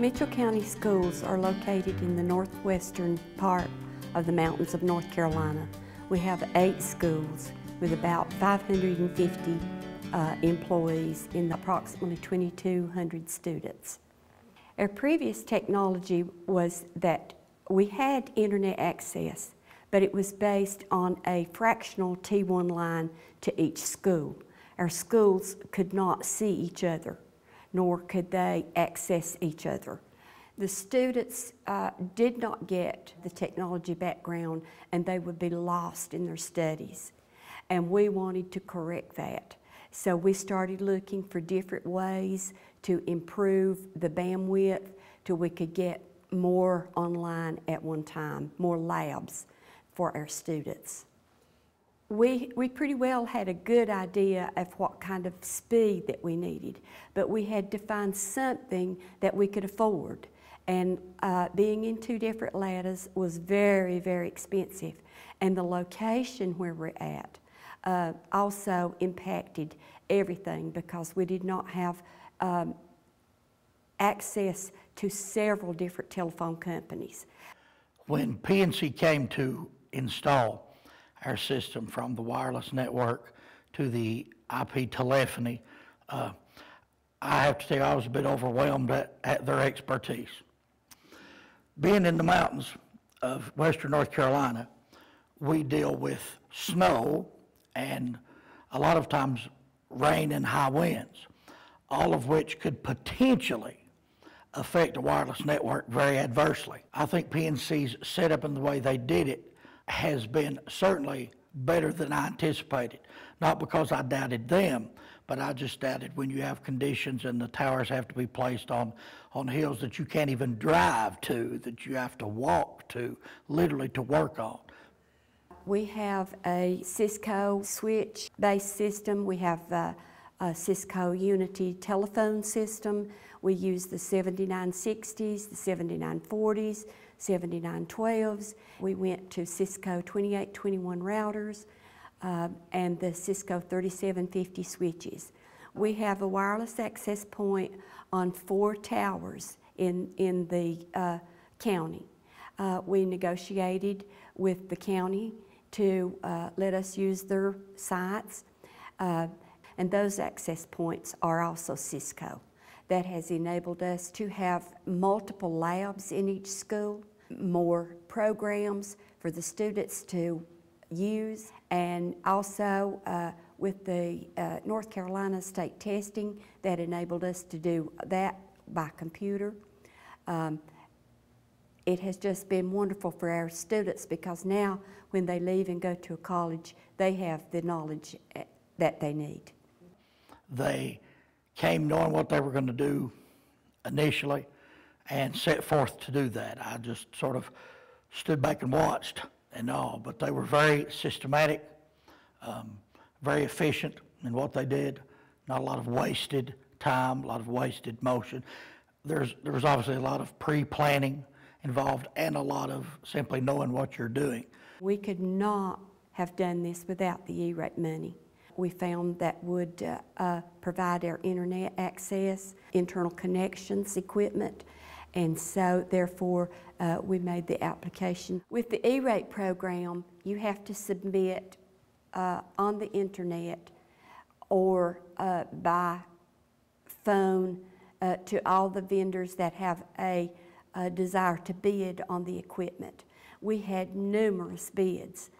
Mitchell County schools are located in the northwestern part of the mountains of North Carolina. We have 8 schools with about 550 employees and approximately 2,200 students. Our previous technology was that we had internet access, but it was based on a fractional T1 line to each school. Our schools could not see each other, nor could they access each other. The students did not get the technology background, and they would be lost in their studies. And we wanted to correct that. So we started looking for different ways to improve the bandwidth till we could get more online at one time, more labs for our students. We pretty well had a good idea of what kind of speed that we needed, but we had to find something that we could afford. And being in 2 different ladders was very, very expensive. And the location where we're at also impacted everything because we did not have access to several different telephone companies. When PNC came to install our system from the wireless network to the IP telephony, I have to tell you I was a bit overwhelmed at their expertise. Being in the mountains of western North Carolina, we deal with snow and a lot of times rain and high winds, all of which could potentially affect the wireless network very adversely. I think PNC's setup and the way they did it has been certainly better than I anticipated. Not because I doubted them, but I just doubted when you have conditions and the towers have to be placed on hills that you can't even drive to, that you have to walk to, literally to work on. We have a Cisco switch-based system. We have a Cisco Unity telephone system. We use the 7960s, the 7940s, 7912s. We went to Cisco 2821 routers and the Cisco 3750 switches. We have a wireless access point on 4 towers in the county. We negotiated with the county to let us use their sites, and those access points are also Cisco. That has enabled us to have multiple labs in each school, more programs for the students to use, and also with the North Carolina state testing, that enabled us to do that by computer. It has just been wonderful for our students because now when they leave and go to a college, they have the knowledge that they need. They came knowing what they were going to do initially and set forth to do that. I just sort of stood back and watched and all, but they were very systematic, very efficient in what they did, not a lot of wasted time, a lot of wasted motion. There was obviously a lot of pre-planning involved and a lot of simply knowing what you're doing. We could not have done this without the E-rate money. We found that would provide our internet access, internal connections, equipment, and so therefore we made the application. With the E-rate program, you have to submit on the internet or by phone to all the vendors that have a desire to bid on the equipment. We had numerous bids,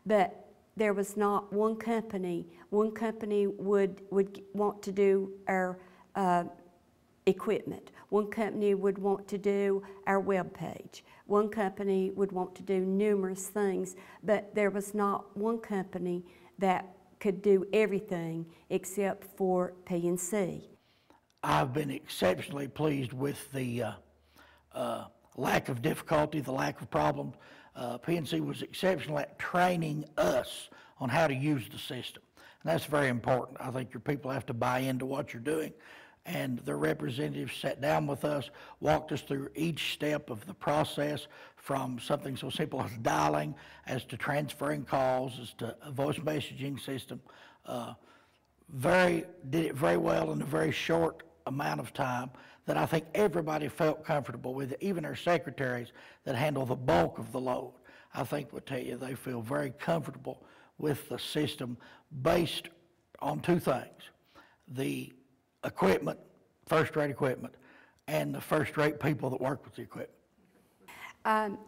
but there was not one company. One company would want to do our equipment. One company would want to do our web page. One company would want to do numerous things, but there was not one company that could do everything except for PNC. I've been exceptionally pleased with the lack of difficulty, the lack of problems. PNC was exceptional at training us on how to use the system. And that's very important. I think your people have to buy into what you're doing. And the representatives sat down with us, walked us through each step of the process, from something so simple as dialing, as to transferring calls, as to a voice messaging system. Did it very well in a very short amount of time that I think everybody felt comfortable with, even our secretaries that handle the bulk of the load. I think will tell you they feel very comfortable with the system based on two things: the equipment, first-rate equipment, and the first-rate people that work with the equipment.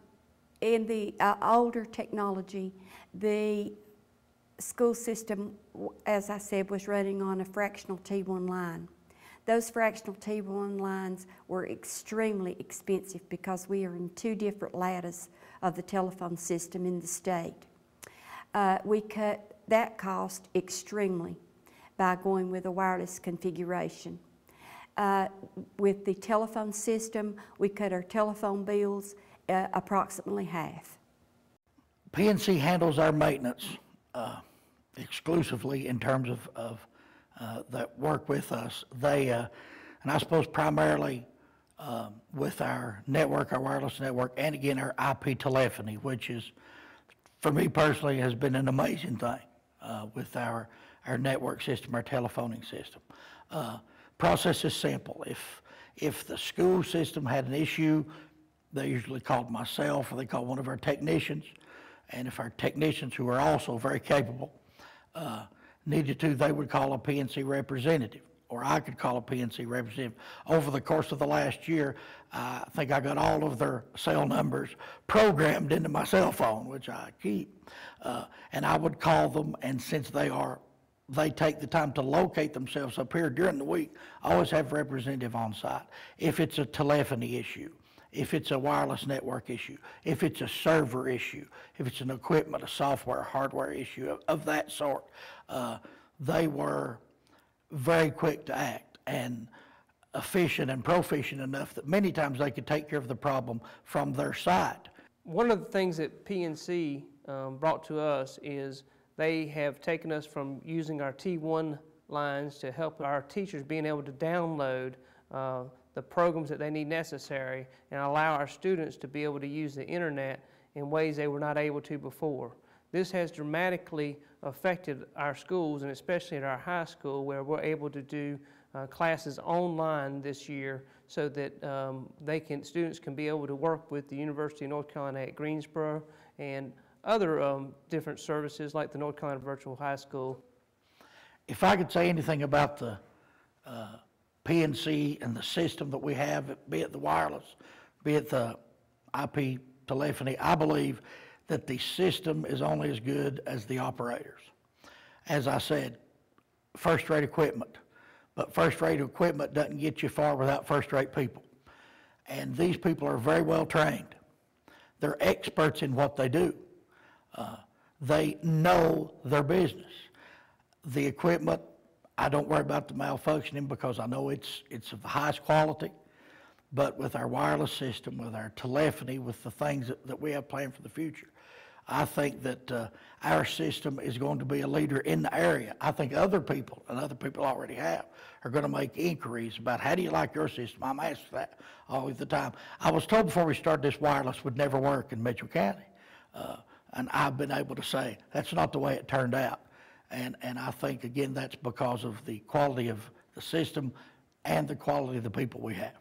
In the older technology, the school system, as I said, was running on a fractional T1 line. Those fractional T1 lines were extremely expensive because we are in two different lattices of the telephone system in the state. We cut that cost extremely by going with a wireless configuration. With the telephone system, we cut our telephone bills approximately half. PNC handles our maintenance exclusively in terms of that work with us. They, and I suppose primarily with our network, our wireless network, and again our IP telephony, which is, for me personally, has been an amazing thing with our network system, our telephoning system. Process is simple. If the school system had an issue, they usually called myself or they called one of our technicians. And if our technicians, who are also very capable, needed to, they would call a PNC representative, or I could call a PNC representative. Over the course of the last year, I think I got all of their cell numbers programmed into my cell phone, which I keep. And I would call them, and since they take the time to locate themselves up here during the week, I always have a representative on site. If it's a telephony issue, if it's a wireless network issue, if it's a server issue, if it's an equipment, a software, hardware issue of that sort, they were very quick to act and efficient and proficient enough that many times they could take care of the problem from their side. One of the things that PNC brought to us is they have taken us from using our T1 lines to help our teachers being able to download the programs that they need necessary and allow our students to be able to use the internet in ways they were not able to before. This has dramatically affected our schools, and especially at our high school, where we're able to do classes online this year so that students can be able to work with the University of North Carolina at Greensboro and other different services like the North Carolina Virtual High School. If I could say anything about the PNC and the system that we have, be it the wireless, be it the IP telephony, I believe that the system is only as good as the operators. As I said, first-rate equipment, but first-rate equipment doesn't get you far without first-rate people. And these people are very well trained. They're experts in what they do. They know their business. The equipment, I don't worry about the malfunctioning because I know it's of the highest quality. But with our wireless system, with our telephony, with the things that we have planned for the future, I think that our system is going to be a leader in the area. I think other people, and other people already have, are going to make inquiries about how do you like your system. I'm asked that all the time. I was told before we started this wireless would never work in Mitchell County. And I've been able to say that's not the way it turned out. And I think, again, that's because of the quality of the system and the quality of the people we have.